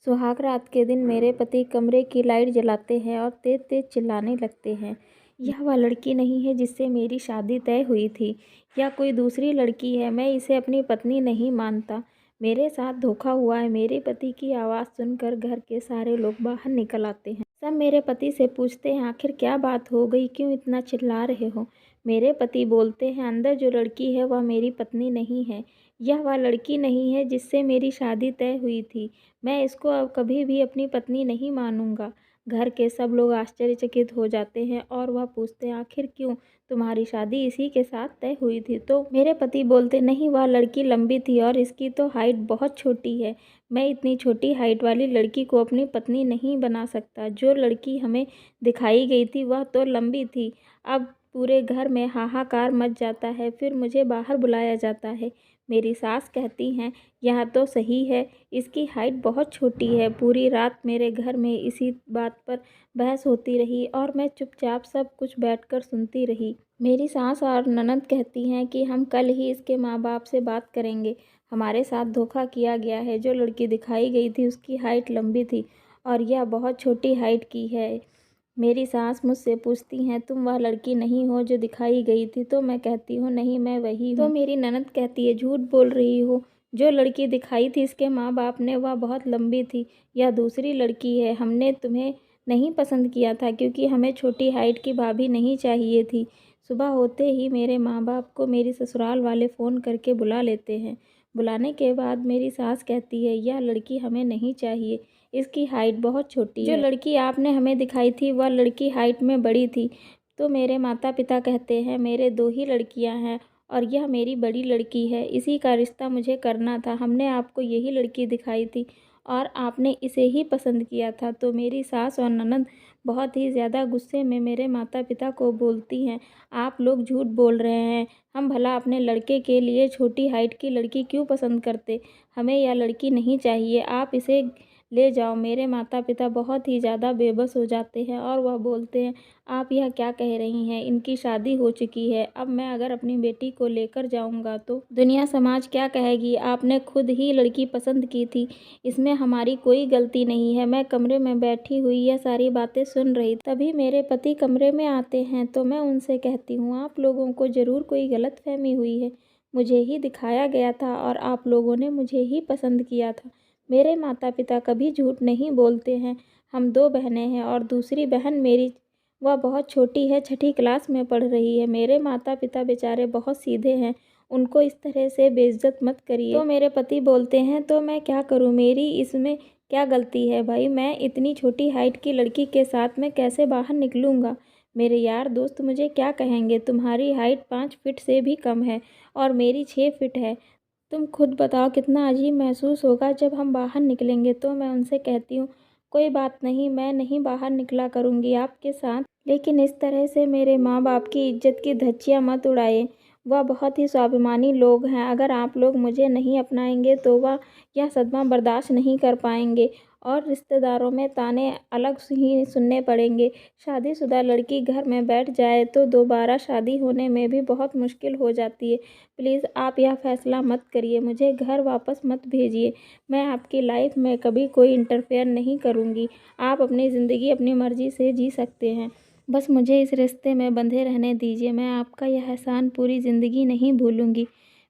सुहाग रात के दिन मेरे पति कमरे की लाइट जलाते हैं और तेज तेज चिल्लाने लगते हैं। यह वह लड़की नहीं है जिससे मेरी शादी तय हुई थी, या कोई दूसरी लड़की है। मैं इसे अपनी पत्नी नहीं मानता। मेरे साथ धोखा हुआ है। मेरे पति की आवाज़ सुनकर घर के सारे लोग बाहर निकल आते हैं। सब मेरे पति से पूछते हैं, आखिर क्या बात हो गई, क्यों इतना चिल्ला रहे हो। मेरे पति बोलते हैं, अंदर जो लड़की है वह मेरी पत्नी नहीं है। यह वह लड़की नहीं है जिससे मेरी शादी तय हुई थी। मैं इसको अब कभी भी अपनी पत्नी नहीं मानूंगा। घर के सब लोग आश्चर्यचकित हो जाते हैं और वह पूछते हैं, आखिर क्यों, तुम्हारी शादी इसी के साथ तय हुई थी। तो मेरे पति बोलते, नहीं, वह लड़की लंबी थी और इसकी तो हाइट बहुत छोटी है। मैं इतनी छोटी हाइट वाली लड़की को अपनी पत्नी नहीं बना सकता। जो लड़की हमें दिखाई गई थी वह तो लंबी थी। अब पूरे घर में हाहाकार मच जाता है। फिर मुझे बाहर बुलाया जाता है। मेरी सास कहती हैं, यह तो सही है, इसकी हाइट बहुत छोटी है। पूरी रात मेरे घर में इसी बात पर बहस होती रही और मैं चुपचाप सब कुछ बैठकर सुनती रही। मेरी सास और ननद कहती हैं कि हम कल ही इसके माँ बाप से बात करेंगे। हमारे साथ धोखा किया गया है। जो लड़की दिखाई गई थी उसकी हाइट लंबी थी और यह बहुत छोटी हाइट की है। मेरी सास मुझसे पूछती हैं, तुम वह लड़की नहीं हो जो दिखाई गई थी। तो मैं कहती हूँ, नहीं, मैं वही हूँ। तो मेरी ननद कहती है, झूठ बोल रही हो। जो लड़की दिखाई थी इसके माँ बाप ने, वह बहुत लंबी थी। यह दूसरी लड़की है। हमने तुम्हें नहीं पसंद किया था क्योंकि हमें छोटी हाइट की भाभी नहीं चाहिए थी। सुबह होते ही मेरे माँ बाप को मेरी ससुराल वाले फ़ोन करके बुला लेते हैं। बुलाने के बाद मेरी सास कहती है, यह लड़की हमें नहीं चाहिए, इसकी हाइट बहुत छोटी है। जो लड़की आपने हमें दिखाई थी वह लड़की हाइट में बड़ी थी। तो मेरे माता पिता कहते हैं, मेरे 2 ही लड़कियां हैं और यह मेरी बड़ी लड़की है। इसी का रिश्ता मुझे करना था। हमने आपको यही लड़की दिखाई थी और आपने इसे ही पसंद किया था। तो मेरी सास और ननद बहुत ही ज़्यादा गुस्से में मेरे माता पिता को बोलती हैं, आप लोग झूठ बोल रहे हैं। हम भला अपने लड़के के लिए छोटी हाइट की लड़की क्यों पसंद करते। हमें यह लड़की नहीं चाहिए, आप इसे ले जाओ। मेरे माता पिता बहुत ही ज़्यादा बेबस हो जाते हैं और वह बोलते हैं, आप यह क्या कह रही हैं, इनकी शादी हो चुकी है। अब मैं अगर अपनी बेटी को लेकर जाऊंगा तो दुनिया समाज क्या कहेगी। आपने खुद ही लड़की पसंद की थी, इसमें हमारी कोई गलती नहीं है। मैं कमरे में बैठी हुई यह सारी बातें सुन रही। तभी मेरे पति कमरे में आते हैं तो मैं उनसे कहती हूँ, आप लोगों को ज़रूर कोई गलतफहमी हुई है। मुझे ही दिखाया गया था और आप लोगों ने मुझे ही पसंद किया था। मेरे माता पिता कभी झूठ नहीं बोलते हैं। हम 2 बहनें हैं और दूसरी बहन मेरी, वह बहुत छोटी है, 6ठी क्लास में पढ़ रही है। मेरे माता पिता बेचारे बहुत सीधे हैं, उनको इस तरह से बेइज्जत मत करिए। तो मेरे पति बोलते हैं, तो मैं क्या करूं, मेरी इसमें क्या गलती है भाई। मैं इतनी छोटी हाइट की लड़की के साथ में कैसे बाहर निकलूंगा। मेरे यार दोस्त मुझे क्या कहेंगे। तुम्हारी हाइट 5 फीट से भी कम है और मेरी 6 फीट है। तुम खुद बताओ कितना अजीब महसूस होगा जब हम बाहर निकलेंगे। तो मैं उनसे कहती हूँ, कोई बात नहीं, मैं नहीं बाहर निकला करूँगी आपके साथ, लेकिन इस तरह से मेरे माँ बाप की इज्जत की धज्जियाँ मत उड़ाइए। वह बहुत ही स्वाभिमानी लोग हैं। अगर आप लोग मुझे नहीं अपनाएंगे तो वह यह सदमा बर्दाश्त नहीं कर पाएंगे और रिश्तेदारों में ताने अलग ही सुनने पड़ेंगे। शादीशुदा लड़की घर में बैठ जाए तो दोबारा शादी होने में भी बहुत मुश्किल हो जाती है। प्लीज़ आप यह फ़ैसला मत करिए, मुझे घर वापस मत भेजिए। मैं आपकी लाइफ में कभी कोई इंटरफेयर नहीं करूँगी। आप अपनी ज़िंदगी अपनी मर्ज़ी से जी सकते हैं। बस मुझे इस रिश्ते में बंधे रहने दीजिए। मैं आपका यह एहसान पूरी ज़िंदगी नहीं भूलूँगी।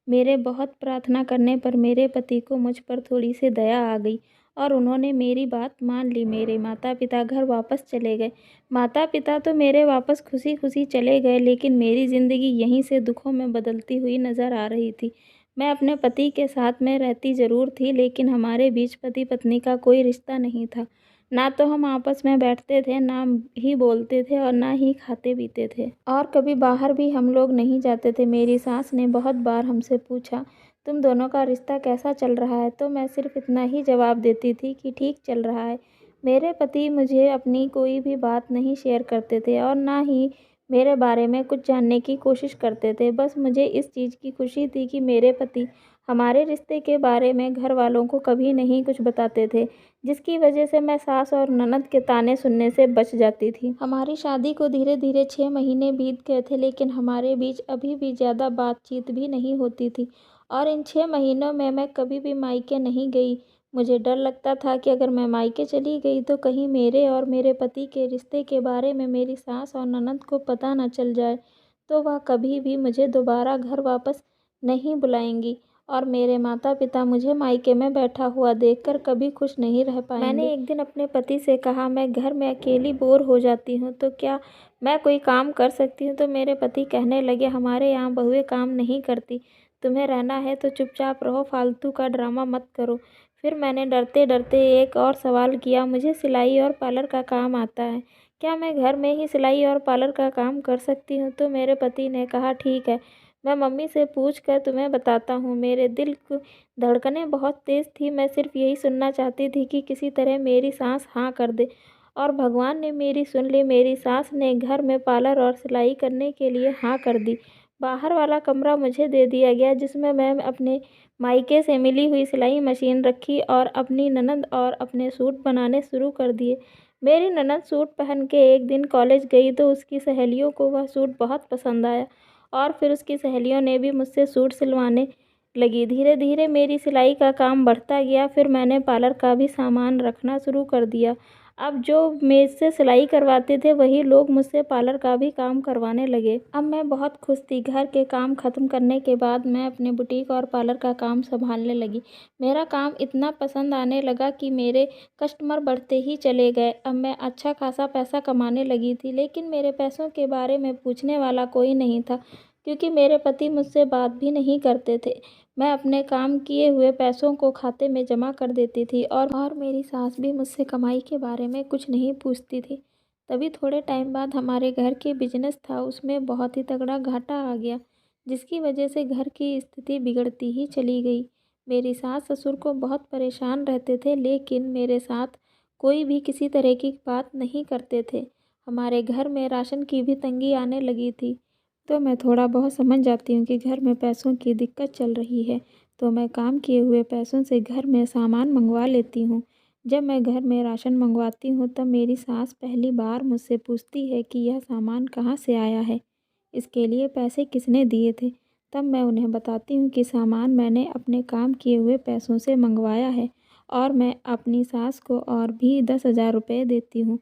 मेरे बहुत प्रार्थना करने पर मेरे पति को मुझ पर थोड़ी सी दया आ गई और उन्होंने मेरी बात मान ली। मेरे माता पिता घर वापस चले गए। माता पिता तो मेरे वापस खुशी खुशी चले गए, लेकिन मेरी ज़िंदगी यहीं से दुखों में बदलती हुई नज़र आ रही थी। मैं अपने पति के साथ में रहती ज़रूर थी, लेकिन हमारे बीच पति पत्नी का कोई रिश्ता नहीं था। ना तो हम आपस में बैठते थे, ना ही बोलते थे और ना ही खाते पीते थे, और कभी बाहर भी हम लोग नहीं जाते थे। मेरी सास ने बहुत बार हमसे पूछा, तुम दोनों का रिश्ता कैसा चल रहा है। तो मैं सिर्फ इतना ही जवाब देती थी कि ठीक चल रहा है। मेरे पति मुझे अपनी कोई भी बात नहीं शेयर करते थे और ना ही मेरे बारे में कुछ जानने की कोशिश करते थे। बस मुझे इस चीज़ की खुशी थी कि मेरे पति हमारे रिश्ते के बारे में घर वालों को कभी नहीं कुछ बताते थे, जिसकी वजह से मैं सास और ननद के ताने सुनने से बच जाती थी। हमारी शादी को धीरे धीरे 6 महीने बीत गए थे, लेकिन हमारे बीच अभी भी ज़्यादा बातचीत भी नहीं होती थी और इन 6 महीनों में मैं कभी भी मायके नहीं गई। मुझे डर लगता था कि अगर मैं मायके चली गई तो कहीं मेरे और मेरे पति के रिश्ते के बारे में मेरी सास और ननद को पता न चल जाए तो वह कभी भी मुझे दोबारा घर वापस नहीं बुलाएंगी और मेरे माता पिता मुझे मायके में बैठा हुआ देखकर कभी खुश नहीं रह पाएंगे। मैंने एक दिन अपने पति से कहा, मैं घर में अकेली बोर हो जाती हूँ तो क्या मैं कोई काम कर सकती हूँ? तो मेरे पति कहने लगे, हमारे यहाँ बहुएं काम नहीं करती, तुम्हें रहना है तो चुपचाप रहो, फालतू का ड्रामा मत करो। फिर मैंने डरते डरते एक और सवाल किया, मुझे सिलाई और पार्लर का काम आता है, क्या मैं घर में ही सिलाई और पार्लर का काम कर सकती हूँ? तो मेरे पति ने कहा, ठीक है, मैं मम्मी से पूछ कर तुम्हें बताता हूँ। मेरे दिल की धड़कनें बहुत तेज़ थी, मैं सिर्फ यही सुनना चाहती थी कि किसी तरह मेरी सास हाँ कर दे और भगवान ने मेरी सुन ली। मेरी सास ने घर में पार्लर और सिलाई करने के लिए हाँ कर दी। बाहर वाला कमरा मुझे दे दिया गया जिसमें मैं अपने मायके से मिली हुई सिलाई मशीन रखी और अपनी ननद और अपने सूट बनाने शुरू कर दिए। मेरी ननद सूट पहन के एक दिन कॉलेज गई तो उसकी सहेलियों को वह सूट बहुत पसंद आया और फिर उसकी सहेलियों ने भी मुझसे सूट सिलवाने लगी। धीरे धीरे मेरी सिलाई का काम बढ़ता गया, फिर मैंने पार्लर का भी सामान रखना शुरू कर दिया। अब जो मुझसे सिलाई करवाते थे वही लोग मुझसे पार्लर का भी काम करवाने लगे। अब मैं बहुत खुश थी। घर के काम ख़त्म करने के बाद मैं अपने बुटीक और पार्लर का काम संभालने लगी। मेरा काम इतना पसंद आने लगा कि मेरे कस्टमर बढ़ते ही चले गए। अब मैं अच्छा खासा पैसा कमाने लगी थी, लेकिन मेरे पैसों के बारे में पूछने वाला कोई नहीं था क्योंकि मेरे पति मुझसे बात भी नहीं करते थे। मैं अपने काम किए हुए पैसों को खाते में जमा कर देती थी और मेरी सास भी मुझसे कमाई के बारे में कुछ नहीं पूछती थी। तभी थोड़े टाइम बाद हमारे घर के बिजनेस था उसमें बहुत ही तगड़ा घाटा आ गया, जिसकी वजह से घर की स्थिति बिगड़ती ही चली गई। मेरी सास ससुर को बहुत परेशान रहते थे, लेकिन मेरे साथ कोई भी किसी तरह की बात नहीं करते थे। हमारे घर में राशन की भी तंगी आने लगी थी, तो मैं थोड़ा बहुत समझ जाती हूँ कि घर में पैसों की दिक्कत चल रही है, तो मैं काम किए हुए पैसों से घर में सामान मंगवा लेती हूँ। जब मैं घर में राशन मंगवाती हूँ तब मेरी सास पहली बार मुझसे पूछती है कि यह सामान कहाँ से आया है, इसके लिए पैसे किसने दिए थे। तब मैं उन्हें बताती हूँ कि सामान मैंने अपने काम किए हुए पैसों से मंगवाया है और मैं अपनी सास को और भी 10,000 रुपये देती हूँ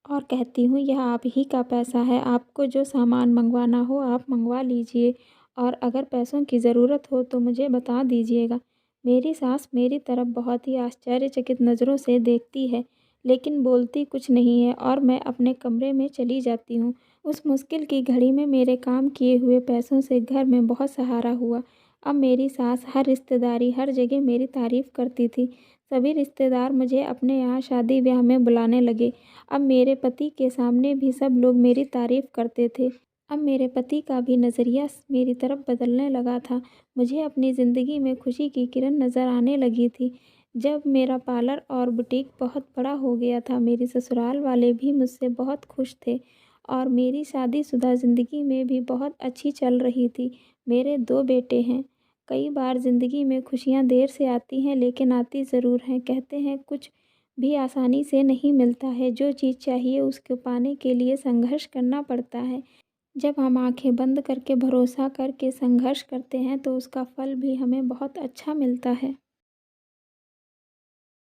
और कहती हूँ यह आप ही का पैसा है, आपको जो सामान मंगवाना हो आप मंगवा लीजिए और अगर पैसों की ज़रूरत हो तो मुझे बता दीजिएगा। मेरी सास मेरी तरफ बहुत ही आश्चर्यचकित नज़रों से देखती है, लेकिन बोलती कुछ नहीं है और मैं अपने कमरे में चली जाती हूँ। उस मुश्किल की घड़ी में मेरे काम किए हुए पैसों से घर में बहुत सहारा हुआ। अब मेरी सास हर रिश्तेदारी हर जगह मेरी तारीफ़ करती थी। सभी रिश्तेदार मुझे अपने यहाँ शादी ब्याह में बुलाने लगे। अब मेरे पति के सामने भी सब लोग मेरी तारीफ़ करते थे। अब मेरे पति का भी नज़रिया मेरी तरफ बदलने लगा था। मुझे अपनी ज़िंदगी में खुशी की किरण नज़र आने लगी थी। जब मेरा पार्लर और बुटीक बहुत बड़ा हो गया था, मेरे ससुराल वाले भी मुझसे बहुत खुश थे और मेरी शादीशुदा ज़िंदगी में भी बहुत अच्छी चल रही थी। मेरे 2 बेटे हैं। कई बार ज़िंदगी में खुशियाँ देर से आती हैं, लेकिन आती ज़रूर हैं। कहते हैं कुछ भी आसानी से नहीं मिलता है, जो चीज़ चाहिए उसको पाने के लिए संघर्ष करना पड़ता है। जब हम आंखें बंद करके भरोसा करके संघर्ष करते हैं तो उसका फल भी हमें बहुत अच्छा मिलता है।